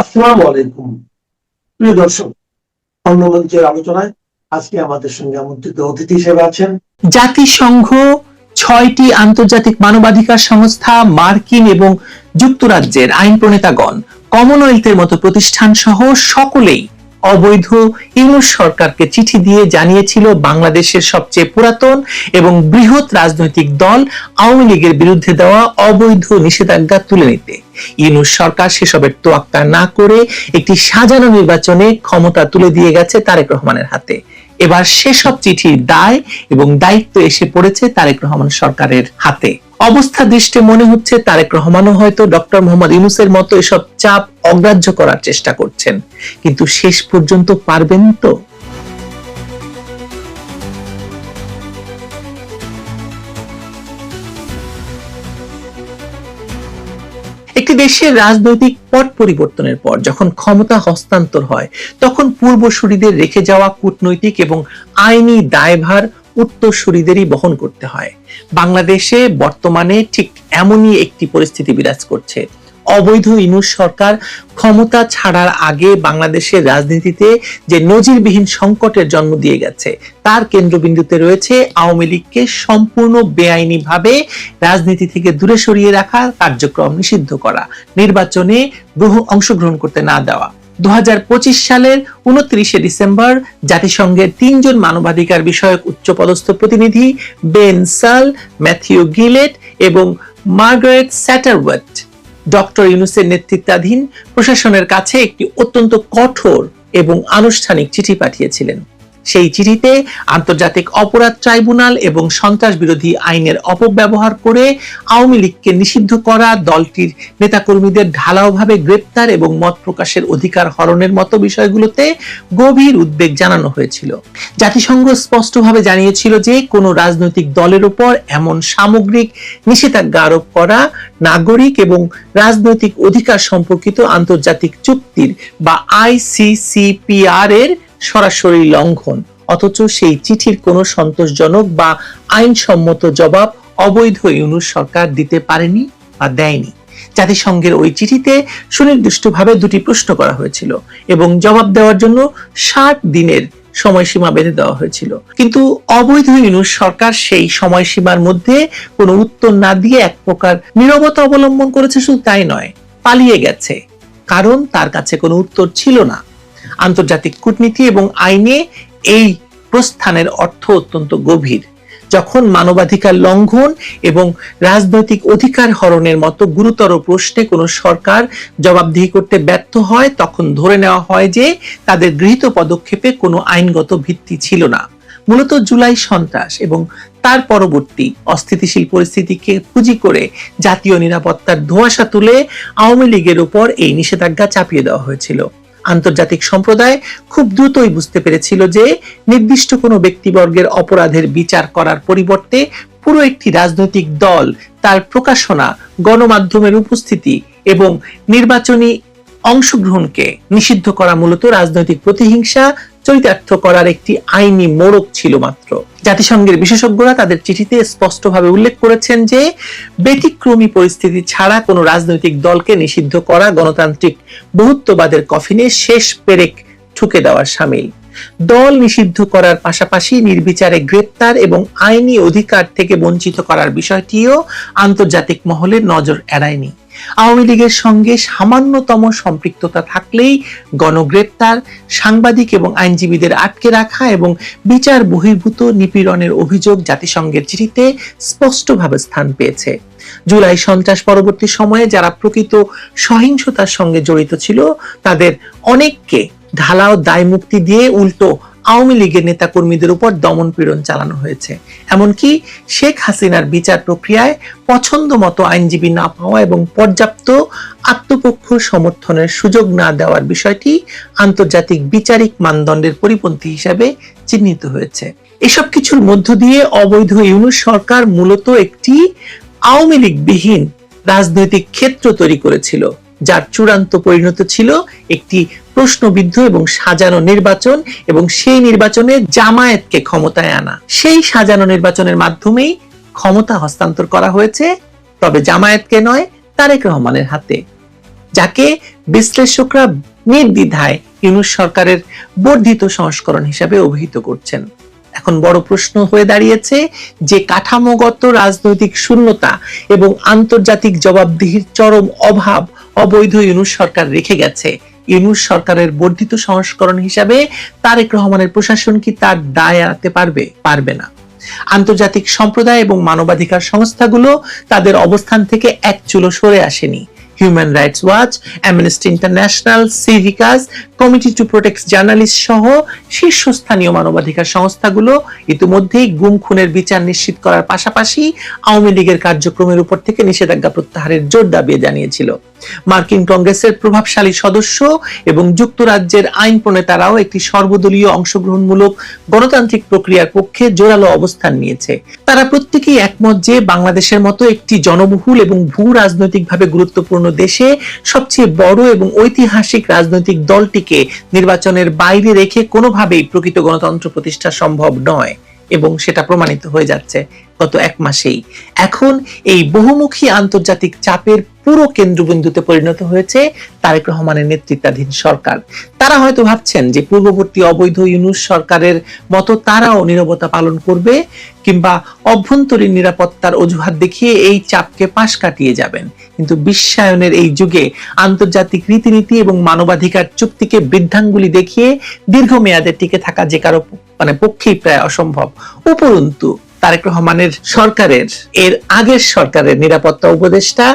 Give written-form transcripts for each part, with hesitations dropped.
আসসালামু আলাইকুম প্রিয় দর্শক, অন্নমঞ্চের আলোচনায় আজকে আমাদের সঙ্গে আমন্ত্রিত অতিথি হিসেবে আছেন জাতিসংঘ, 6টি আন্তর্জাতিক মানবাধিকার সংস্থা, মার্কিন এবং যুক্তরাজ্যের আইন প্রণেতাগণ, কমনওয়েলথের মতো প্রতিষ্ঠান সহ সকলেই অবৈধ ইউনূস সরকারকে চিঠি দিয়ে জানিয়েছিল বাংলাদেশের সবচেয়ে পুরাতন এবং বৃহৎ রাজনৈতিক দল আওয়ামী লীগের বিরুদ্ধে দেওয়া অবৈধ নিষেধাজ্ঞা তুলে নিতে। ইউনূস সরকার সেসবের তোয়াক্কা না করে একটি সাজানো নির্বাচনে ক্ষমতা তুলে দিয়ে গেছে তারেক রহমানের হাতে। এবার সেসব চিঠির দায় এবং দায়িত্ব এসে পড়েছে তারেক রহমান সরকারের হাতে। অবস্থা দৃষ্টে মনে হচ্ছে তারেক রহমানও হয়তো ডক্টর মোহাম্মদ ইউনূসের মতো এসব চাপ অগ্রাহ্য করার চেষ্টা করছেন, কিন্তু শেষ পর্যন্ত পারবেন তো? একটি দেশের রাজনৈতিক পট পরিবর্তনের পর যখন ক্ষমতা হস্তান্তর হয়, তখন পূর্বসূরীদের রেখে যাওয়া কূটনৈতিক এবং আইনি দায়ভার উত্তরসূরিদেরই বহন করতে হয়। বাংলাদেশে বর্তমানে ঠিক এমনই একটি পরিস্থিতি বিরাজ করছে। অবৈধ ইউনূস সরকার ক্ষমতা ছাড়ার আগে বাংলাদেশের রাজনীতিতে যে নজিরবিহীন সংকটের জন্ম দিয়ে গেছে, তার কেন্দ্রবিন্দুতে রয়েছে আওয়ামী লীগকে সম্পূর্ণ বেআইনিভাবে রাজনীতি থেকে দূরে সরিয়ে রাখা, কার্যক্রম নিষিদ্ধ করা, নির্বাচনে অংশগ্রহণ করতে না দেওয়া। 2025 সালের 29শে ডিসেম্বর জাতিসংঘের 3 জন মানবাধিকার বিষয়ক উচ্চপদস্থ প্রতিনিধি বেন সাল, ম্যাথিউ গিলেট এবং মার্গারেট স্যাটারওয়েট ডক্টর ইউনূসের নেতৃত্বাধীন প্রশাসনের কাছে একটি অত্যন্ত কঠোর এবং আনুষ্ঠানিক চিঠি পাঠিয়েছিলেন। সেই চিঠিতে আন্তর্জাতিক অপরাধ ট্রাইব্যুনাল এবং সন্ত্রাস বিরোধী আইনের অপব্যবহার করে আওয়ামী লীগকে নিষিদ্ধ করা, দলটির নেতাকর্মীদের ঢালাওভাবে গ্রেপ্তার এবং মত প্রকাশের অধিকার হরণের মতো বিষয়গুলোতে গভীর উদ্বেগ জানানো হয়েছিল। জাতিসংঘ স্পষ্টভাবে জানিয়েছিল যে কোনো রাজনৈতিক দলের উপর এমন সামগ্রিক নিষেধাজ্ঞা আরোপ করা নাগরিক এবং রাজনৈতিক অধিকার সম্পর্কিত আন্তর্জাতিক চুক্তির বা ICCPR এর সরাসরি লঙ্ঘন। অথচ সেই চিঠির কোনো সন্তোষজনক বা আইনসম্মত জবাব অবৈধ ইউনূস সরকার দিতে পারেনি বা দেয়নি। জাতিসংঘের ওই চিঠিতে সুনির্দিষ্টভাবে 2টি প্রশ্ন করা হয়েছিল এবং জবাব দেওয়ার জন্য 60 দিনের সময়সীমা বেঁধে দেওয়া হয়েছিল। কিন্তু অবৈধ ইউনূস সরকার সেই সময়সীমার মধ্যে কোনো উত্তর না দিয়ে এক প্রকার নীরবতা অবলম্বন করেছে। শুধু তাই নয়, পালিয়ে গেছে, কারণ তার কাছে কোনো উত্তর ছিল না। আন্তর্জাতিক কূটনীতি এবং আইনে এই প্রস্থানের অর্থ অত্যন্ত গভীর। যখন মানবাধিকার লঙ্ঘন এবং রাজনৈতিক অধিকার হরণের মতো গুরুতর প্রশ্নে কোনো সরকার জবাবদিহি করতে ব্যর্থ হয়, তখন ধরে নেওয়া হয় যে তাদের গৃহীত পদক্ষেপে কোনো আইনগত ভিত্তি ছিল না। মূলত জুলাই সন্ত্রাস এবং তার পরবর্তী অস্থিতিশীল পরিস্থিতিকে পুঁজি করে জাতীয় নিরাপত্তার ধোঁয়াশা তুলে আওয়ামী লীগের উপর এই নিষেধাজ্ঞা চাপিয়ে দেওয়া হয়েছিল। আন্তর্জাতিক সম্প্রদায় খুব দ্রুতই বুঝতে পেরেছিল যে নির্দিষ্ট কোনো ব্যক্তিবর্গের অপরাধের বিচার করার পরিবর্তে পুরো একটি রাজনৈতিক দল, তার প্রকাশনা, গণমাধ্যমের উপস্থিতি এবং নির্বাচনী অংশগ্রহণকে নিষিদ্ধ করা মূলত রাজনৈতিক প্রতিহিংসা চরিতার্থ করার একটি আইনি মোড়ক ছিল মাত্র। জাতিসংঘের বিশেষজ্ঞরা তাদের চিঠিতে স্পষ্টভাবে উল্লেখ করেছেন যে ব্যতিক্রমী পরিস্থিতি ছাড়া কোনো রাজনৈতিক দলকে নিষিদ্ধ করা গণতান্ত্রিক বহুত্ববাদের কফিনে শেষ পেরেক ঠুকে দেওয়ার শামিল। দল নিষিদ্ধ করার পাশাপাশি নির্বিচারে গ্রেপ্তার এবং আইনি অধিকার থেকে বঞ্চিত করার বিষয়টিও আন্তর্জাতিক মহলের নজর এড়ায়নি। আওয়ামী লীগের সঙ্গে সামান্যতম সম্পৃক্ততা থাকলেই গণগ্রেপ্তার, সাংবাদিক এবং আইনজীবীদের আটকে রাখা এবং বিচার বহির্ভূত নিপীড়নের অভিযোগ জাতিসংঘের চিঠিতে স্পষ্টভাবে স্থান পেয়েছে। জুলাই সন্ত্রাস পরবর্তী সময়ে যারা প্রকৃত সহিংসতার সঙ্গে জড়িত ছিল, তাদের অনেককে ঢালাও দায় মুক্তি দিয়ে উল্টো আওয়ামী লীগের নেতাকর্মীদের উপর দমন পীড়ন চালানো হয়েছে। এমনকি শেখ হাসিনার বিচার প্রক্রিয়ায় পছন্দ মতো আইনজীবী না পাওয়া এবং পর্যাপ্ত আত্মপক্ষ সমর্থনের সুযোগ না দেওয়ার বিষয়টি আন্তর্জাতিক বিচারিক মানদণ্ডের পরিপন্থী হিসাবে চিহ্নিত হয়েছে। এসব কিছুর মধ্য দিয়ে অবৈধ ইউনূস সরকার মূলত একটি আওয়ামী লীগ বিহীন রাজনৈতিক ক্ষেত্র তৈরি করেছিল, যার চূড়ান্ত পরিণত ছিল একটি প্রশ্নবিদ্ধ এবং সাজানো নির্বাচন এবং সেই নির্বাচনে জামায়াতকে ক্ষমতায় আনা। সেই সাজানো নির্বাচনের মাধ্যমেই ক্ষমতা হস্তান্তর করা হয়েছে, তবে জামায়াতকে নয়, তারেক রহমানের হাতে। যাকে বিশ্লেষকরা নির্দ্বিধায় ইউনূস সরকারের বর্ধিত সংস্করণ হিসাবে অভিহিত করছেন। এখন বড় প্রশ্ন হয়ে দাঁড়িয়েছে যে কাঠামোগত রাজনৈতিক শূন্যতা এবং আন্তর্জাতিক জবাবদিহির চরম অভাব অবৈধ ইউনূস সরকার রেখে গেছে, ইউনূস সরকারের বর্ধিত সংস্করণ হিসাবে তারেক রহমানের প্রশাসন কি তার দায় এড়াতে পারবে না। আন্তর্জাতিক সম্প্রদায় এবং মানবাধিকার সংস্থাগুলো তাদের অবস্থান থেকে এক চুলো সরে আসেনি। Human Rights Watch, Amnesty International, সিভিকাস, কমিটি টু প্রোটেক্ট জার্নালিস্ট সহ শীর্ষস্থানীয় মানবাধিকার সংস্থাগুলো ইতিমধ্যেই গুম খুনের বিচার নিশ্চিত করার পাশাপাশি আওয়ামী লীগের কার্যক্রমের উপর থেকে নিষেধাজ্ঞা প্রত্যাহারের জোর দাবি জানিয়েছিল। মার্কিন কংগ্রেসের প্রভাবশালী সদস্য এবং যুক্তরাজ্যের আইন প্রণেতারাও একটি সর্বদলীয় অংশগ্রহণমূলক গণতান্ত্রিক প্রক্রিয়ার পক্ষে জোরালো অবস্থান নিয়েছে। তারা প্রত্যেকেই একমত যে বাংলাদেশের মতো একটি জনবহুল এবং ভূ রাজনৈতিকভাবে গুরুত্বপূর্ণ দেশে সবচেয়ে বড় এবং ঐতিহাসিক রাজনৈতিক দলটিকে নির্বাচনের বাইরে রেখে কোনোভাবেই প্রকৃত গণতন্ত্র প্রতিষ্ঠা সম্ভব নয়, এবং সেটা প্রমাণিত হয়ে যাচ্ছে গত এক মাসেই। এখন এই বহুমুখী আন্তর্জাতিক চাপের পুরো কেন্দ্রবিন্দুতে পরিণত হয়েছে তারেক রহমানের নেতৃত্বাধীন সরকার। তারা হয়তো ভাবছেন যে পূর্ববর্তী অবৈধ ইউনূস সরকারের মতো তারাও নীরবতা পালন করবে কিংবা অভ্যন্তরীণ নিরাপত্তার অজুহাত দেখিয়ে এই চাপকে পাশ কাটিয়ে যাবেন, কিন্তু বিশ্বায়নের এই যুগে আন্তর্জাতিক রীতিনীতি এবং মানবাধিকার চুক্তিকে বৃদ্ধাঙ্গুলি দেখিয়ে দীর্ঘমেয়াদে টিকে থাকা যে কারো পক্ষেই প্রায় অসম্ভব। উপরন্তু তারেক রহমানের সরকারের এর আগের সরকারের নিরাপত্তা উপদেষ্টা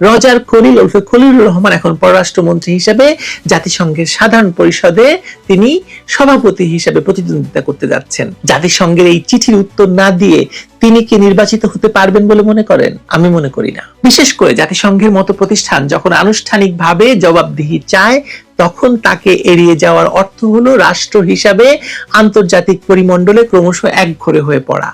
রজার খলিল ওরফে খলিলুর রহমান এখন পররাষ্ট্রমন্ত্রী হিসেবে জাতিসংঘের সাধারণ পরিষদে তিনি সভাপতি হিসেবে প্রতিদ্বন্দ্বিতা করতে যাচ্ছেন। জাতিসংঘের এই চিঠির উত্তর না দিয়ে তিনি কি নির্বাচিত হতে পারবেন বলে মনে করেন? আমি মনে করি না। বিশেষ করে জাতিসংঘের মতো প্রতিষ্ঠান যখন আনুষ্ঠানিকভাবে জবাবদিহি চায়, তখন তাকে এড়িয়ে যাওয়ার অর্থ হলো রাষ্ট্র হিসাবে আন্তর্জাতিক পরিমণ্ডলে ক্রমশ একঘরে হয়ে পড়া।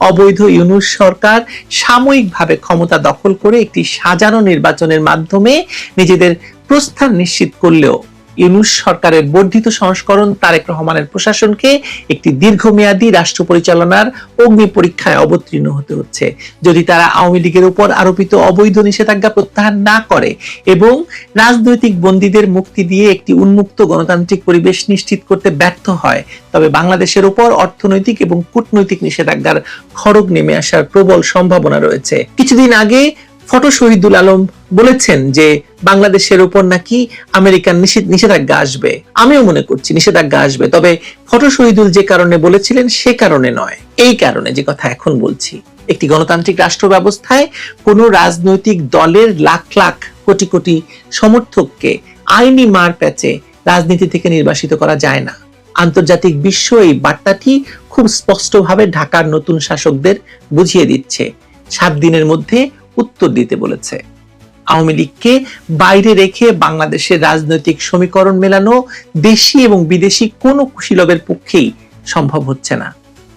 অবৈধ ইউনূস সরকার সাময়িকভাবে ক্ষমতা দখল করে একটি সাজানো নির্বাচনের মাধ্যমে নিজেদের প্রস্থান নিশ্চিত করলেও ইউনূস সরকারের বর্ধিত সংস্করণ তারেক রহমানের প্রশাসনকে একটি দীর্ঘমেয়াদী রাষ্ট্র পরিচালনার অগ্নি পরীক্ষায় অবতীর্ণ হতে হচ্ছে। যদি তারা আওয়ামী লীগের উপর আরোপিত অবৈধ নিষেধাজ্ঞা প্রত্যাহার না করে এবং রাজনৈতিক বন্দীদের মুক্তি দিয়ে একটি উন্মুক্ত গণতান্ত্রিক পরিবেশ নিশ্চিত করতে ব্যর্থ হয়, তবে বাংলাদেশের উপর অর্থনৈতিক এবং কূটনৈতিক নিষেধাজ্ঞার খড়গ নেমে আসার প্রবল সম্ভাবনা রয়েছে। কিছুদিন আগে ফটো শহীদুল আলম বলেছেন যে বাংলাদেশের উপর নাকি আমেরিকান নিষেধাজ্ঞা আসবে। আমিও মনে করছি নিষেধাজ্ঞা আসবে, তবে ফটো শহীদুল যে কারণে বলেছিলেন সে কারণে নয়। এই কারণে যে কথা এখন বলছি, একটি গণতান্ত্রিক রাষ্ট্র ব্যবস্থায় কোনো রাজনৈতিক দলের লাখ লাখ কোটি কোটি সমর্থককে আইনি মার প্যাচে রাজনীতি থেকে নির্বাসিত করা যায় না। আন্তর্জাতিক বিশ্ব এই বার্তাটি খুব স্পষ্টভাবে ঢাকার নতুন শাসকদের বুঝিয়ে দিচ্ছে। 7 দিনের মধ্যে উত্তর দিতে বলেছে। আওয়ামী লীগকে বাইরে রেখে বাংলাদেশের রাজনৈতিক সমীকরণ মেলানো দেশি এবং বিদেশি কোনো কুশীলবের পক্ষেই সম্ভব হচ্ছে না।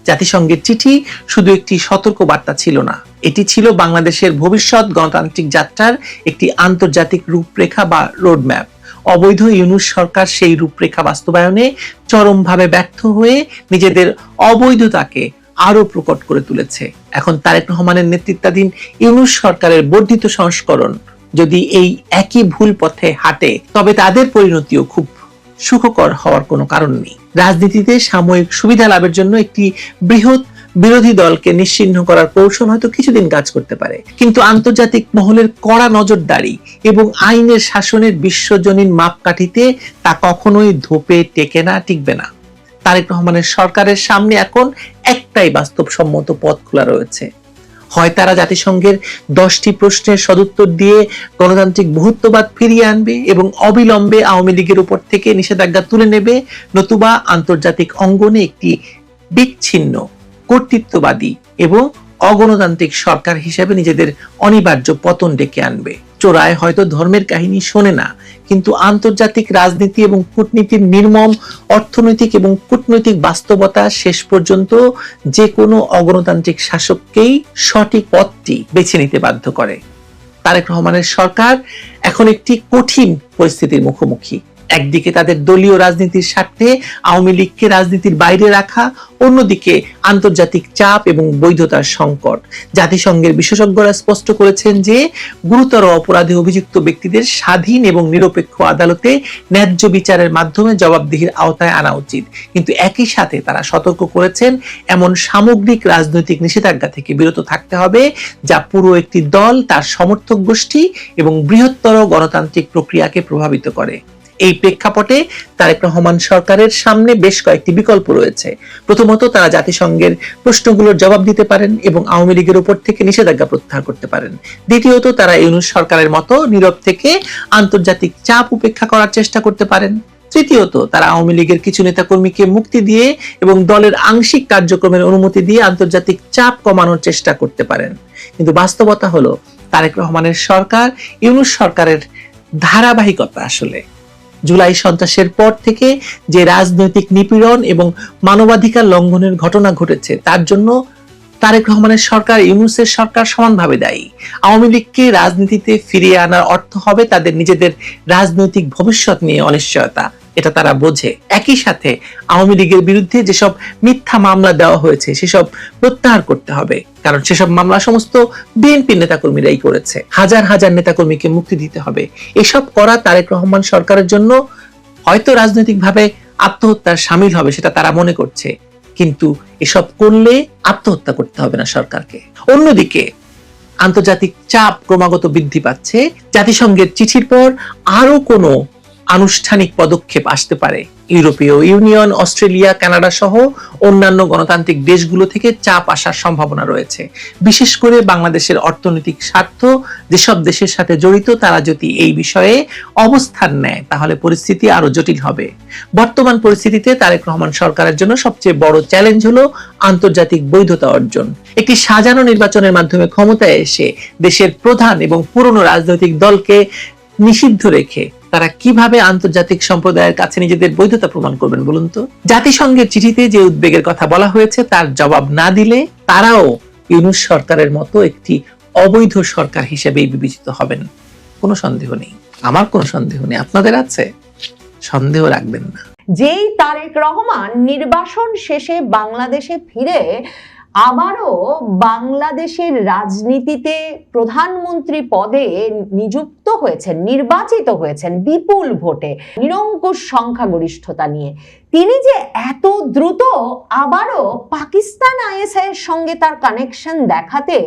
জাতিসংঘের চিঠি শুধু একটি সতর্ক বার্তা ছিল না, এটি ছিল বাংলাদেশের ভবিষ্যৎ গণতান্ত্রিক যাত্রার একটি আন্তর্জাতিক রূপরেখা বা রোডম্যাপ। অবৈধ ইউনূস সরকার সেই রূপরেখা বাস্তবায়নে চরমভাবে ব্যর্থ হয়ে নিজেদের অবৈধতাকে আরো প্রকট করে তুলেছে। এখন তারেক রহমানের নেতৃত্বাধীন ইউনূস সরকারের বর্ধিত সংস্করণ যদি এই একই ভুল পথে হাঁটে, তবে তাদের পরিণতিও খুব সুখকর হওয়ার কোনো কারণ নেই। রাজনীতিতে সাময়িক সুবিধা লাভের জন্য একটি বৃহৎ বিরোধী দলকে নিশ্চিহ্ন করার কৌশল হয়তো কিছুদিন কাজ করতে পারে, কিন্তু আন্তর্জাতিক মহলের কড়া নজরদারি এবং আইনের শাসনের বিশ্বজনীন মাপকাঠিতে তা কখনোই ধোপে টেকে না, টিকবে না। তারেক রহমানের সরকারের সামনে এখন একটাই বাস্তবসম্মত পথ খোলা রয়েছে। হয় তারা জাতিসংঘের 10টি প্রশ্নের সদুত্তর দিয়ে গণতান্ত্রিক বহুত্ববাদ ফিরিয়ে আনবে এবং অবিলম্বে আওয়ামী লীগের উপর থেকে নিষেধাজ্ঞা তুলে নেবে, নতুবা আন্তর্জাতিক অঙ্গনে একটি বিচ্ছিন্ন কর্তৃত্ববাদী এবং অগণতান্ত্রিক সরকার হিসেবে নিজেদের অনিবার্য পতন ডেকে আনবে। চোরায় হয়তো ধর্মের কাহিনী শোনে না, কিন্তু আন্তর্জাতিক রাজনীতি এবং কূটনীতির নির্মম অর্থনৈতিক এবং কূটনৈতিক বাস্তবতা শেষ পর্যন্ত যে কোনো অগণতান্ত্রিক শাসককেই সঠিক পথটি বেছে নিতে বাধ্য করে। তারেক রহমানের সরকার এখন একটি কঠিন পরিস্থিতির মুখোমুখি। একদিকে তাদের দলীয় রাজনীতির স্বার্থে আওয়ামী লীগকে রাজনীতির বাইরে রাখা, অন্যদিকে আন্তর্জাতিক চাপ এবং বৈধতার সংকট। জাতিসংঘের বিশেষজ্ঞরা স্পষ্ট করেছেন যে গুরুতর অপরাধে অভিযুক্ত ব্যক্তিদের স্বাধীন এবং নিরপেক্ষ আদালতে ন্যায্য বিচারের মাধ্যমে জবাবদিহির আওতায় আনা উচিত। কিন্তু একই সাথে তারা সতর্ক করেছেন এমন সামগ্রিক রাজনৈতিক নিষেধাজ্ঞা থেকে বিরত থাকতে হবে যা পুরো একটি দল, তার সমর্থক গোষ্ঠী এবং বৃহত্তর গণতান্ত্রিক প্রক্রিয়াকে প্রভাবিত করে। এই প্রেক্ষাপটে তারেক রহমান সরকারের সামনে বেশ কয়েকটি বিকল্প রয়েছে। প্রথমত, তারা জাতিসংঘের প্রশ্নগুলোর জবাব দিতে পারেন এবং আওয়ামী লীগের উপর থেকে নিষেধাজ্ঞা প্রত্যাহার করতে পারেন। দ্বিতীয়ত, তারা ইউনূস সরকারের মতো নীরব থেকে আন্তর্জাতিক চাপ উপেক্ষা করার চেষ্টা করতে পারেন। তৃতীয়ত, তারা আওয়ামী লীগের কিছু নেতাকর্মীকে মুক্তি দিয়ে এবং দলের আংশিক কার্যক্রমের অনুমতি দিয়ে আন্তর্জাতিক চাপ কমানোর চেষ্টা করতে পারেন। কিন্তু বাস্তবতা হলো তারেক রহমানের সরকার ইউনূস সরকারের ধারাবাহিকতা আসলে জুলাই সন্ত্রাসের পর থেকে যে রাজনৈতিক নিপীড়ন এবং মানবাধিকার লঙ্ঘনের ঘটনা ঘটেছে তার জন্য তারেক রহমানের সরকার ইউনূসের সরকার সমানভাবে দায়ী। আওয়ামী লীগকে রাজনীতিতে ফিরিয়ে আনার অর্থ হবে তাদের নিজেদের রাজনৈতিক ভবিষ্যৎ নিয়ে অনিশ্চয়তা, এটা তারা বোঝে। একই সাথে আওয়ামী লীগের বিরুদ্ধে যেসব মিথ্যা মামলা দেওয়া হয়েছে সেসব প্রত্যাহার করতে হবে, কারণ সেসব মামলা সমস্ত বিএনপি নেতাকর্মীরাই করেছে। হাজার হাজার নেতাকর্মীকে মুক্তি দিতে হবে। এসব করা তারেক রহমান সরকারের জন্য হয়তো রাজনৈতিকভাবে আত্মহত্যার শামিল হবে, সেটা তারা মনে করছে, কিন্তু এসব করলে আত্মহত্যা করতে হবে না সরকারকে। অন্যদিকে আন্তর্জাতিক চাপ ক্রমাগত বৃদ্ধি পাচ্ছে। জাতিসংঘের চিঠির পর আরো কোনো আনুষ্ঠানিক পদক্ষেপ আসতে পারে। ইউরোপীয় ইউনিয়ন, অস্ট্রেলিয়া, কানাডা সহ অন্যান্য গণতান্ত্রিক দেশগুলো থেকে চাপ আসার সম্ভাবনা রয়েছে। বিশেষ করে বাংলাদেশের অর্থনৈতিক স্বার্থ যেসব দেশের সাথে জড়িত তারা যদি এই বিষয়ে অবস্থান নেয় তাহলে পরিস্থিতি আরো জটিল হবে। বর্তমান পরিস্থিতিতে তারেক রহমান সরকারের জন্য সবচেয়ে বড় চ্যালেঞ্জ হলো আন্তর্জাতিক বৈধতা অর্জন। একটি সাজানো নির্বাচনের মাধ্যমে ক্ষমতায় এসে দেশের প্রধান এবং পুরনো রাজনৈতিক দলকে নিষিদ্ধ রেখে তারা কিভাবে আন্তর্জাতিক সম্প্রদায়ের কাছে নিজেদের বৈধতা প্রমাণ করবেন বলুন তো? জাতিসংঘের চিঠিতে যে উদ্বেগের কথা বলা হয়েছে তার জবাব না দিলে তারাও ইউনূস সরকারের মতো একটি অবৈধ সরকার হিসেবেই বিবেচিত হবেন। কোনো সন্দেহ নেই, আমার কোনো সন্দেহ নেই। আপনাদের আছে? সন্দেহ রাখবেন না। যেই তারেক রহমান নির্বাসন শেষে বাংলাদেশে ফিরে আবারও বাংলাদেশের রাজনীতিতে প্রধানমন্ত্রী পদে নিযুক্ত হয়েছেন, নির্বাচিত হয়েছেন বিপুল ভোটে, নিরঙ্কুশ সংখ্যাগরিষ্ঠতা নিয়ে, তিনি যে এত দ্রুত আবারও পাকিস্তান আইএসআই এর সঙ্গে তার কানেকশন দেখাতে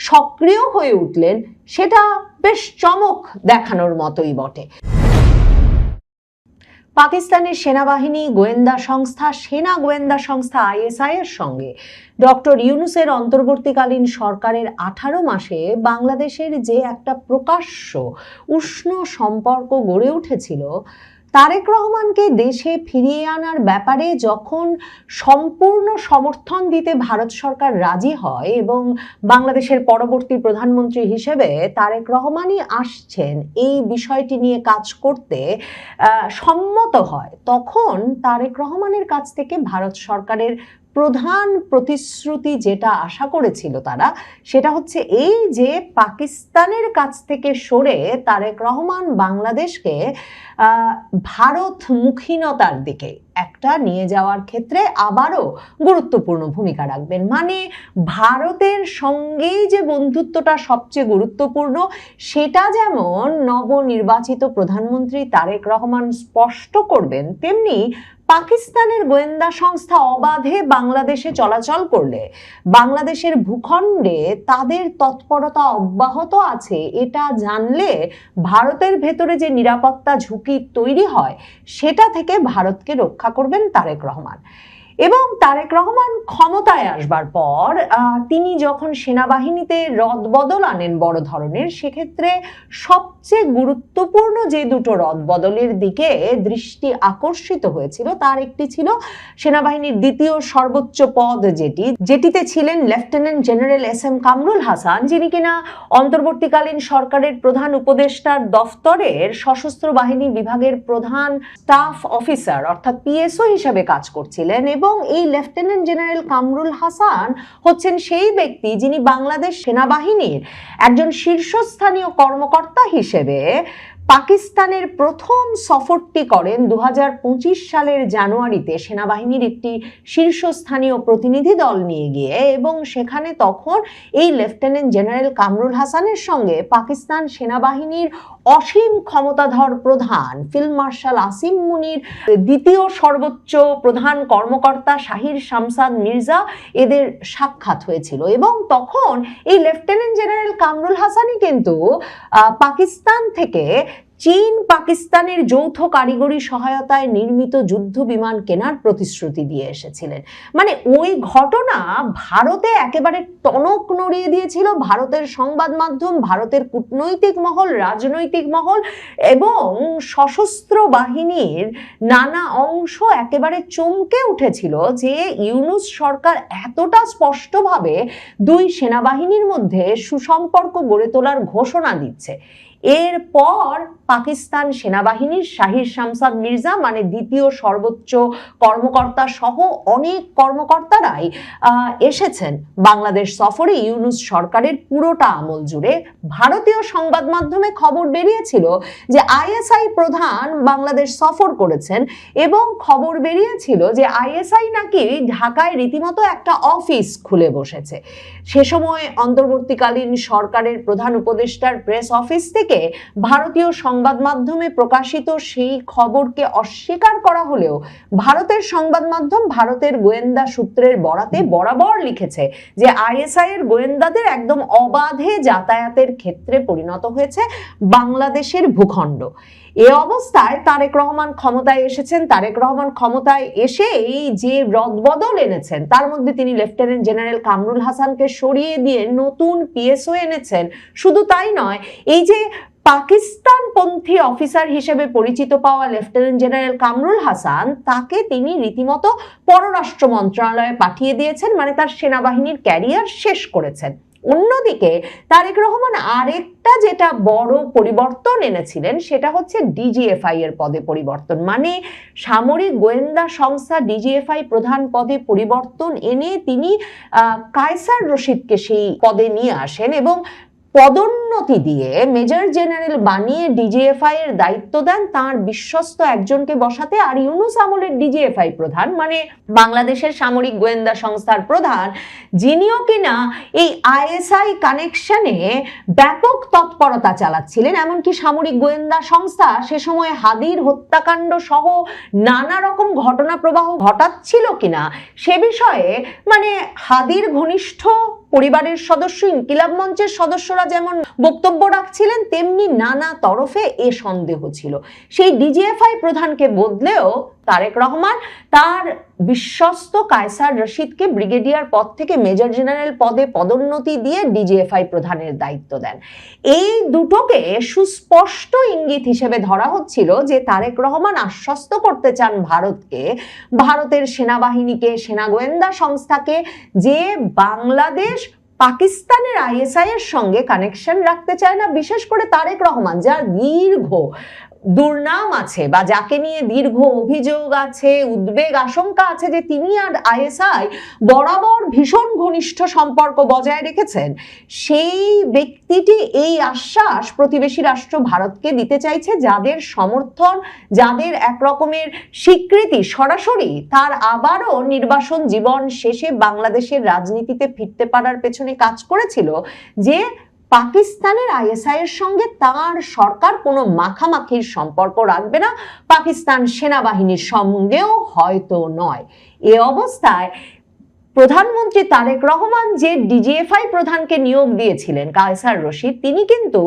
সক্রিয় হয়ে উঠলেন, সেটা বেশ চমক দেখানোর মতোই বটে। পাকিস্তানের সেনাবাহিনী, গোয়েন্দা সংস্থা, সেনা গোয়েন্দা সংস্থা আইএসআই এর সঙ্গে ডক্টর ইউনূসের অন্তর্বর্তীকালীন সরকারের 18 মাসে বাংলাদেশের যে একটা প্রকাশ্য উষ্ণ সম্পর্ক গড়ে উঠেছিল, তারেক রহমানকে দেশে ফিরিয়ে আনার ব্যাপারে যখন সম্পূর্ণ সমর্থন দিতে ভারত সরকার রাজি হয় এবং বাংলাদেশের পরবর্তী প্রধানমন্ত্রী হিসেবে তারেক রহমানই আসছেন এই বিষয়টি নিয়ে কাজ করতে সম্মত হয়, তখন তারেক রহমানের কাছ থেকে ভারত সরকারের প্রধান প্রতিশ্রুতি যেটা আশা করেছিল তারা, সেটা হচ্ছে এই যে পাকিস্তানের কাছ থেকে সরে তারেক রহমান বাংলাদেশকে ভারতমুখীনতার দিকে একটা নিয়ে যাওয়ার ক্ষেত্রে আবারও গুরুত্বপূর্ণ ভূমিকা রাখবেন। মানে ভারতের সঙ্গেই যে বন্ধুত্বটা সবচেয়ে গুরুত্বপূর্ণ, সেটা যেমন নবনির্বাচিত প্রধানমন্ত্রী তারেক রহমান স্পষ্ট করবেন, তেমনি পাকিস্তানের গোয়েন্দা সংস্থা অবাধে বাংলাদেশে চলাচল করলে বাংলাদেশের ভূখণ্ডে তাদের তৎপরতা অব্যাহত আছে এটা জানলে ভারতের ভেতরে যে নিরাপত্তা ঝুঁকি তৈরি হয় সেটা থেকে ভারতকে রক্ষা করবেন তারেক রহমান। এবং তারেক রহমান ক্ষমতায় আসবার পর তিনি যখন সেনাবাহিনীতে রদবদল আনেন বড় ধরনের, সেক্ষেত্রে সবচেয়ে গুরুত্বপূর্ণ যে দুটো রদবদলের দিকে দৃষ্টি আকর্ষিত হয়েছিল তার একটি ছিল সেনাবাহিনীর দ্বিতীয় সর্বোচ্চ পদ যেটিতে ছিলেন lieutenant general SM. Kamrul Hasan, যিনি কিনা অন্তর্বর্তীকালীন সরকারের প্রধান উপদেষ্টার দফতরের সশস্ত্র বাহিনী বিভাগের প্রধান স্টাফ অফিসার অর্থাৎ পিএসও হিসেবে কাজ করছিলেন। এবং এই লেফটেন্যান্ট জেনারেল কামরুল হাসান হচ্ছেন সেই ব্যক্তি যিনি বাংলাদেশ সেনাবাহিনীর একজন শীর্ষস্থানীয় কর্মকর্তা হিসেবে পাকিস্তানের প্রথম সফরটি করেন 2025 সালের জানুয়ারিতে সেনাবাহিনীর একটি শীর্ষস্থানীয় প্রতিনিধি দল নিয়ে গিয়ে, এবং সেখানে তখন এই লেফটেন্যান্ট জেনারেল কামরুল হাসানের সঙ্গে পাকিস্তান সেনাবাহিনীর অসীম ক্ষমতাধর প্রধান ফিল্ড মার্শাল আসিম মুনির, দ্বিতীয় সর্বোচ্চ প্রধান কর্মকর্তা শাহির শামসাদ মির্জা, এদের সাক্ষাৎ হয়েছিল। এবং তখন এই লেফটেন্যান্ট জেনারেল কামরুল হাসানই কিন্তু পাকিস্তান থেকে চীন পাকিস্তানের যৌথ কারিগরি সহায়তায় নির্মিত যুদ্ধ বিমান কেনার প্রতিশ্রুতি দিয়ে এসেছিলেন। মানে ওই ঘটনা ভারতে একেবারে টনক নড়িয়ে দিয়েছিল ভারতের সংবাদ মাধ্যম, ভারতের কূটনৈতিক মহল, রাজনৈতিক মহল এবং সশস্ত্র বাহিনীর নানা অংশ একেবারে চমকে উঠেছিল যে ইউনূস সরকার এতটা স্পষ্টভাবে দুই সেনাবাহিনীর মধ্যে সুসম্পর্ক গড়ে তোলার ঘোষণা দিচ্ছে। এরপর পাকিস্তান সেনাবাহিনীর শাহির শামসাদ মির্জা, মানে দ্বিতীয় সর্বোচ্চ কর্মকর্তা সহ অনেক কর্মকর্তারাই এসেছেন বাংলাদেশ সফরে ইউনূস সরকারের পুরোটা আমল জুড়ে। ভারতীয় সংবাদ মাধ্যমে খবর বেরিয়েছিল যে আইএসআই প্রধান বাংলাদেশ সফর করেছেন, এবং খবর বেরিয়েছিল যে আইএসআই নাকি ঢাকায় রীতিমতো একটা অফিস খুলে বসেছে। সে সময় অন্তর্বর্তীকালীন সরকারের প্রধান উপদেষ্টার প্রেস অফিস থেকে ভারতীয় সংবাদ মাধ্যমে প্রকাশিত সেই খবরকে অস্বীকার করা হলেও ভারতের সংবাদ মাধ্যম ভারতের গোয়েন্দা সূত্রের বরাতে বরাবর লিখেছে যে আইএসআই এর গোয়েন্দাদের একদম অবাধে যাতায়াতের ক্ষেত্রে পরিণত হয়েছে বাংলাদেশের ভূখণ্ড। এ অবস্থায় তারেক রহমান ক্ষমতায় এসেছেন। তারেক রহমান ক্ষমতায় এসে এই যে রদবদল এনেছেন তার মধ্যে তিনি লেফটেন্যান্ট জেনারেল কামরুল হাসানকে সরিয়ে দিয়ে নতুন পিএসও এনেছেন। শুধু তাই নয়, এই যে পাকিস্তানপন্থী অফিসার হিসেবে পরিচিত পাওয়া লেফটেন্যান্ট জেনারেল কামরুল হাসান, তাকে তিনি রীতিমতো পররাষ্ট্র মন্ত্রণালয়ে পাঠিয়ে দিয়েছেন, মানে তার সেনাবাহিনীর ক্যারিয়ার শেষ করেছেন। অন্যদিকে তারেক রহমান আরেকটা যেটা বড় পরিবর্তন এনেছিলেন সেটা হচ্ছে ডিজিএফআই এর পদে পরিবর্তন, মানে সামরিক গোয়েন্দা সংস্থা ডিজিএফআই প্রধান পদে পরিবর্তন এনে তিনি কায়সার রশিদকে সেই পদে নিয়ে আসেন এবং পদোন্নতি দিয়ে মেজর জেনারেল বানিয়ে ডিজিএফআই এর দায়িত্ব দেন তার বিশ্বস্ত একজনকে বসাতে। আর ইউনূস আমলের ডিজিএফআই প্রধান, মানে বাংলাদেশের সামরিক গোয়েন্দা সংস্থার প্রধান, যিনিও কিনা এই আইএসআই কানেকশনে ব্যাপক তৎপরতা চালাচ্ছিলেন। এমনকি সামরিক গোয়েন্দা সংস্থা সে সময় হাদির হত্যাকাণ্ড সহ নানা রকম ঘটনা প্রবাহ ঘটাচ্ছিল কিনা সে বিষয়ে, মানে হাদির ঘনিষ্ঠ পরিবারের সদস্য, ইনকিলাব মঞ্চের সদস্যরা যেমন বক্তব্য রাখছিলেন, তেমনি নানা তরফে এ সন্দেহ ছিল। সেই ডিজিএফআই প্রধানকে বদলেও তারেক রহমান তার বিশ্বস্ত কায়সার রশিদকে ব্রিগেডিয়ার পদ থেকে মেজর জেনারেল পদে পদোন্নতি দিয়ে ডিজিএফআই প্রধানের দায়িত্ব দেন। এই দুটোকে সুস্পষ্ট ইঙ্গিত হিসেবে ধরা হচ্ছিল যে তারেক রহমান আশ্বস্ত করতে চান ভারতকে, ভারতের সেনাবাহিনীকে, সেনা গোয়েন্দা সংস্থাকে, যে বাংলাদেশ পাকিস্তানের আইএসআই এর সঙ্গে কানেকশন রাখতে চায় না। বিশেষ করে তারেক রহমান, যার দীর্ঘ দুর্নাম আছে বা যাকে নিয়ে দীর্ঘ অভিযোগ আছে, উদ্বেগ আশঙ্কা আছে যে তিনি আর আইএসআই বরাবর ভীষণ ঘনিষ্ঠ সম্পর্ক বজায় রেখেছেন, সেই ব্যক্তিটি এই আশ্বাস প্রতিবেশী রাষ্ট্র ভারতকে দিতে চাইছে, যাদের সমর্থন, যাদের এক রকমের স্বীকৃতি সরাসরি তার আবারও নির্বাসন জীবন শেষে বাংলাদেশের রাজনীতিতে ফিরতে পারার পেছনে কাজ করেছিল, যে পাকিস্তানের আইএসআই এর সঙ্গে তার সরকার কোনো মাখামাখির সম্পর্ক রাখবে না, পাকিস্তান সেনাবাহিনীর সঙ্গেও হয়তো নয়। এ অবস্থায় প্রধানমন্ত্রী তারেক রহমান যে ডিজিএফআই প্রধানকে নিয়োগ দিয়েছিলেন কায়সার রশিদ, তিনি কিন্তু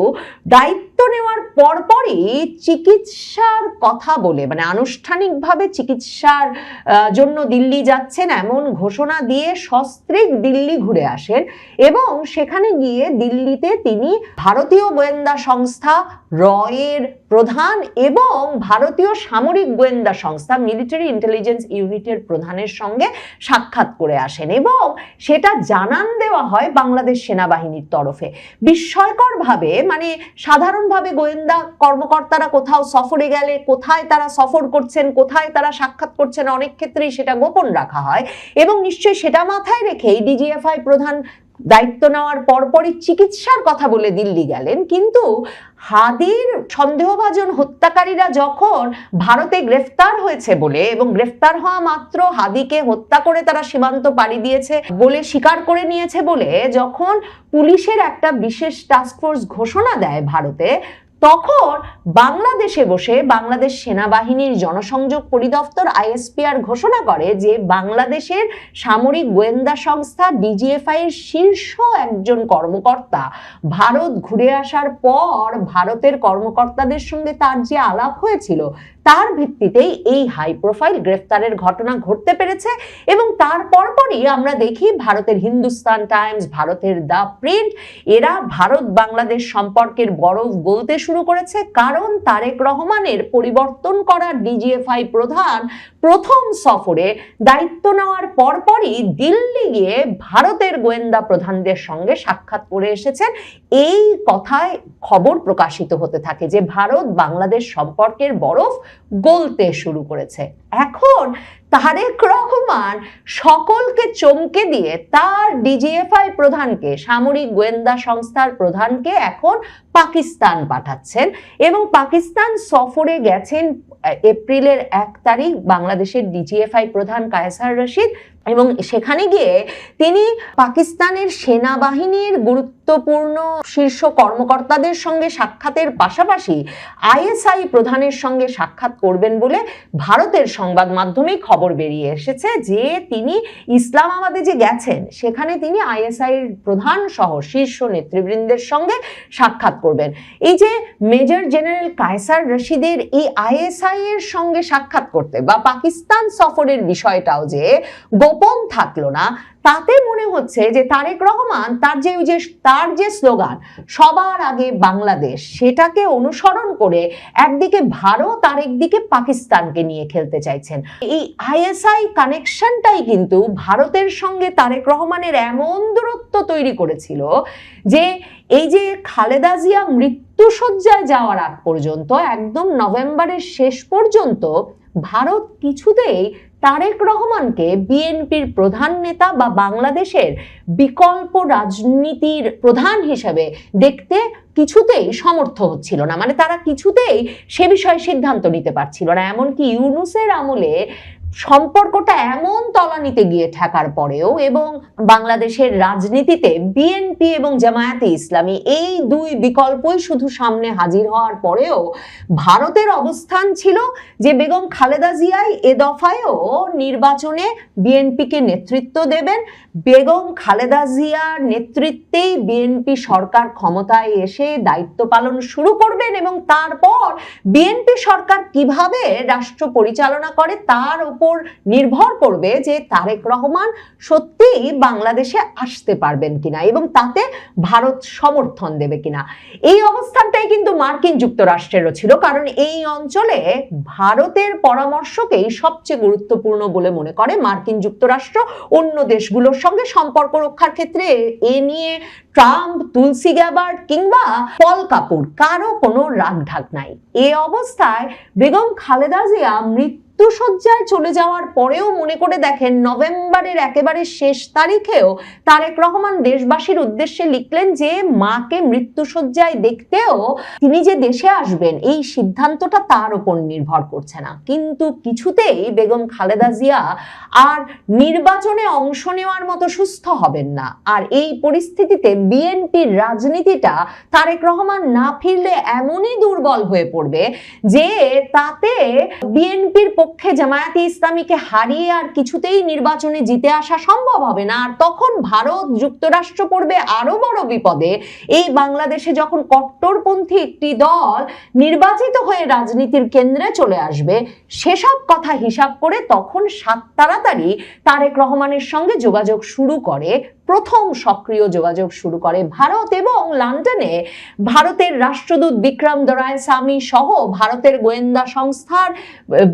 দায়িত্ব নেওয়ার পরপরই চিকিৎসার কথা বলে, মানে আনুষ্ঠানিকভাবে চিকিৎসার জন্য দিল্লি যাচ্ছেন এমন ঘোষণা দিয়ে সস্ত্রীক দিল্লি ঘুরে আসেন এবং সেখানে গিয়ে দিল্লিতে তিনি ভারতীয় গোয়েন্দা সংস্থা রয়ের প্রধান এবং ভারতীয় সামরিক গোয়েন্দা সংস্থা মিলিটারি ইন্টেলিজেন্স ইউনিটের প্রধানের সঙ্গে সাক্ষাৎ করে আসেন এবং সেটা জানান দেওয়া হয় বাংলাদেশ সেনাবাহিনীর তরফে। বিস্ময়করভাবে, মানে সাধারণভাবে গোয়েন্দা কর্মকর্তারা কোথাও সফরে গেলে কোথায় তারা সফর করছেন, কোথায় তারা সাক্ষাৎ করছেন, অনেক ক্ষেত্রেই সেটা গোপন রাখা হয় এবং নিশ্চয়ই সেটা মাথায় রেখেই ডিজিএফআই প্রধান দায়িত্ব নেওয়ার পরপরই চিকিৎসার কথা বলে দিল্লি গেলেন, কিন্তু হাদির সন্দেহভাজন হত্যাকারীরা যখন ভারতে গ্রেফতার হয়েছে বলে এবং গ্রেফতার হওয়া মাত্র হাদিকে হত্যা করে তারা সীমান্ত পাড়ি দিয়েছে বলে স্বীকার করে নিয়েছে বলে যখন পুলিশের একটা বিশেষ টাস্কফোর্স ঘোষণা দেয় ভারতে, তখন বাংলাদেশে বসে বাংলাদেশ সেনাবাহিনীর জনসংযোগ পরিদপ্তর আইএসপিআর ঘোষণা করে যে বাংলাদেশের সামরিক গোয়েন্দা সংস্থা ডিজিএফআই এর শীর্ষ একজন কর্মকর্তা ভারত ঘুরে আসার পর ভারতের কর্মকর্তাদের সঙ্গে তার যে আলাপ হয়েছিল তার ভিত্তিতেই এই হাই প্রোফাইল গ্রেফতারের ঘটনা ঘটতে পেরেছে। এবং তার পরপরই আমরা দেখি ভারতের হিন্দুস্তান টাইমস, ভারতের দ্য প্রিন্ট, এরা ভারত বাংলাদেশ সম্পর্কের বরফ গলতে শুরু করেছে, কারণ তারেক রহমানের পরিবর্তন করা ডিজিএফআই প্রধান প্রথম সফরে দায়িত্ব নেওয়ার পরপরই দিল্লি গিয়ে ভারতের গোয়েন্দা প্রধানদের সঙ্গে সাক্ষাৎ করে এসেছেন। এই কথায় খবর প্রকাশিত হতে থাকে যে ভারত বাংলাদেশ সম্পর্কের বরফ গলতে শুরু করেছে। এখন তারেক রহমান সকলকে চমকে দিয়ে তার ডিজিএফআই প্রধানকে, সামরিক গোয়েন্দা সংস্থার প্রধানকে এখন পাকিস্তান পাঠাচ্ছেন এবং পাকিস্তান সফরে গেছেন এপ্রিলের 1 তারিখ বাংলাদেশের ডিজিএফআই প্রধান কায়সার রশিদ, এবং সেখানে গিয়ে তিনি পাকিস্তানের সেনাবাহিনীর গুরুত্বপূর্ণ শীর্ষ কর্মকর্তাদের সঙ্গে সাক্ষাতের পাশাপাশি আইএসআই প্রধানের সঙ্গে সাক্ষাৎ করবেন বলে ভারতের সংবাদ মাধ্যমে খবর বেরিয়ে এসেছে যে তিনি ইসলামাবাদে যে গেছেন সেখানে তিনি আইএসআই প্রধান সহ শীর্ষ নেতৃবৃন্দের সঙ্গে সাক্ষাৎ করবেন। এই যে মেজর জেনারেল কায়সার রশিদের এই আইএসআই এর সঙ্গে সাক্ষাৎ করতে বা পাকিস্তান সফরের বিষয়টাও যে গোপন থাকলো না, তাতে মনে হচ্ছে যে তারেক রহমান তার যে স্লোগান সবার আগে বাংলাদেশ, সেটাকে অনুসরণ করে একদিকে ভারত আর একদিকে পাকিস্তানকে নিয়ে খেলতে চাইছেন। এই আইএসআই কানেকশনটাই কিন্তু ভারতের সঙ্গে তারেক রহমানের এমন দূরত্ব তৈরি করেছিল যে এই যে খালেদা জিয়া মৃত্যুশয্যায় যাওয়ার আগ পর্যন্ত, একদম নভেম্বরের শেষ পর্যন্ত ভারত কিছুতেই তারেক রহমানকে বিএনপির প্রধান নেতা বা বাংলাদেশের বিকল্প রাজনীতির প্রধান হিসেবে দেখতে কিছুতেই সমর্থ হচ্ছিল না। মানে তারা কিছুতেই সে বিষয়ে সিদ্ধান্ত নিতে পারছিল না। এমনকি ইউনূসের আমলে সম্পর্কটা এমন তলানিতে গিয়ে ঠেকার পরেও এবং বাংলাদেশের রাজনীতিতে বিএনপি এবং জামায়াতে ইসলামী এই দুই বিকল্পই শুধু সামনে হাজির হওয়ার পরেও ভারতের অবস্থান ছিল যে বেগম খালেদা জিয়াই এ দফায়ও নির্বাচনে বিএনপিকে নেতৃত্ব দেবেন, বেগম খালেদা জিয়ার নেতৃত্বেই বিএনপি সরকার ক্ষমতায় এসে দায়িত্ব পালন শুরু করবেন এবং তারপর বিএনপি সরকার কিভাবে রাষ্ট্র পরিচালনা করে তার উপর নির্ভর করবে যে তারেক রহমান সত্যিই বাংলাদেশে আসতে পারবেন কিনা এবং তাতে ভারত সমর্থন দেবে কিনা। এই অবস্থানটাই কিন্তু মার্কিন যুক্তরাষ্ট্রেরও ছিল, কারণ এই অঞ্চলে ভারতের পরামর্শকেই সবচেয়ে গুরুত্বপূর্ণ বলে মনে করে মার্কিন যুক্তরাষ্ট্র। অন্য দেশগুলোর সঙ্গে সম্পর্ক রক্ষার ক্ষেত্রে এ নিয়ে ট্রাম্প, তুলসী গ্যাবার্ড কিংবা পল কাপুর কারো কোনো রাগঢাক নাই। এ অবস্থায় বেগম খালেদা জিয়া মৃত্যুশয্যায় চলে যাওয়ার পরেও মনে করে দেখেন নভেম্বরের একেবারে শেষ তারিখেও তারেক রহমান দেশবাসীর উদ্দেশ্যে লিখলেন যে মাকে মৃত্যুশয্যায় দেখতেও তিনি যে দেশে আসবেন এই সিদ্ধান্তটা তার উপর নির্ভর করছে না। কিন্তু কিছুতেই বেগম খালেদা জিয়া আর নির্বাচনে অংশ নেওয়ার মতো সুস্থ হবেন না। আর এই পরিস্থিতিতে বিএনপির রাজনীতিটা তারেক রহমান না ফিরলে এমনই দুর্বল হয়ে পড়বে যে তাতে বিএনপির পক্ষে জামায়াতে ইসলামীকে হারিয়ে আর কিছুতেই নির্বাচনে জিতে আসা সম্ভব হবে না। আর তখন ভারত যুক্তরাষ্ট্র পড়বে আরো বড় বিপদে। এই বাংলাদেশে যখন কট্টরপন্থী একটি দল নির্বাচিত হয়ে রাজনীতির কেন্দ্রে চলে আসবে, সেসব কথা হিসাব করে তখন তাড়াতাড়ি তারেক রহমানের সঙ্গে যোগাযোগ শুরু করে, প্রথম সক্রিয় যোগাযোগ শুরু করে ভারত এবং লন্ডনে ভারতের রাষ্ট্রদূত বিক্রম দোরায়স্বামী সহ ভারতের গোয়েন্দা সংস্থার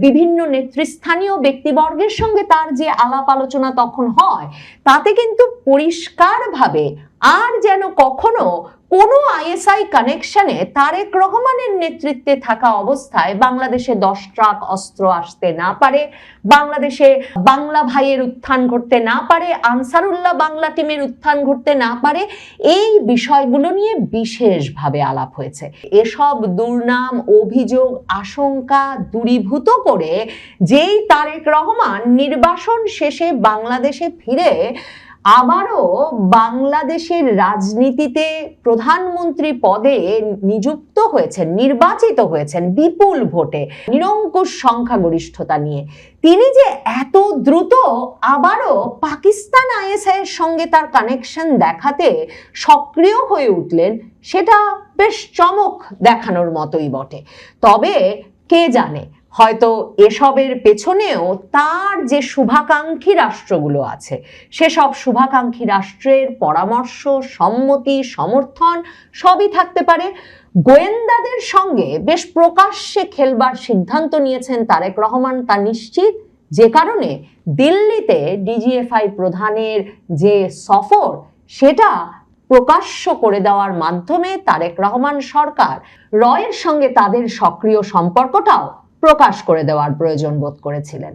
বিভিন্ন নেতৃস্থানীয় ব্যক্তিবর্গের সঙ্গে তার যে আলাপ আলোচনা তখন হয়, তাতে কিন্তু পরিষ্কারভাবে আর যেন কখনো কোনো আইএসআই কানেকশনে তারেক রহমানের নেতৃত্বে থাকা অবস্থায় বাংলাদেশে 10 ট্রাক অস্ত্র আসতে না পারে, বাংলাদেশে বাংলা ভাইয়ের উত্থান ঘটতে না পারে, আনসারুল্লাহ বাংলা টিমের উত্থান ঘটতে না পারে, এই বিষয়গুলো নিয়ে বিশেষভাবে আলাপ হয়েছে। এসব দুর্নাম, অভিযোগ, আশঙ্কা দূরীভূত করে যেই তারেক রহমান নির্বাসন শেষে বাংলাদেশে ফিরে আবারও বাংলাদেশের রাজনীতিতে প্রধানমন্ত্রী পদে নিযুক্ত হয়েছেন, নির্বাচিত হয়েছেন বিপুল ভোটে, নিরঙ্কুশ সংখ্যাগরিষ্ঠতা নিয়ে, তিনি যে এত দ্রুত আবারও পাকিস্তান আইএসআই এর সঙ্গে তার কানেকশন দেখাতে সক্রিয় হয়ে উঠলেন, সেটা বেশ চমক দেখানোর মতোই বটে। তবে কে জানে, হয়তো এসবের পেছনেও তার যে শুভাকাঙ্ক্ষী রাষ্ট্রগুলো আছে সেসব শুভাকাঙ্ক্ষী রাষ্ট্রের পরামর্শ, সম্মতি, সমর্থন সবই থাকতে পারে। গোয়েন্দাদের সঙ্গে বেশ প্রকাশ্যে খেলবার সিদ্ধান্ত নিয়েছেন তারেক রহমান, তা নিশ্চিত, যে কারণে দিল্লিতে ডিজিএফআই প্রধানের যে সফর সেটা প্রকাশ্য করে দেওয়ার মাধ্যমে তারেক রহমান সরকার রয়ের সঙ্গে তাদের সক্রিয় সম্পর্কটাও প্রকাশ করে দেওয়ার প্রয়োজন বোধ করেছিলেন।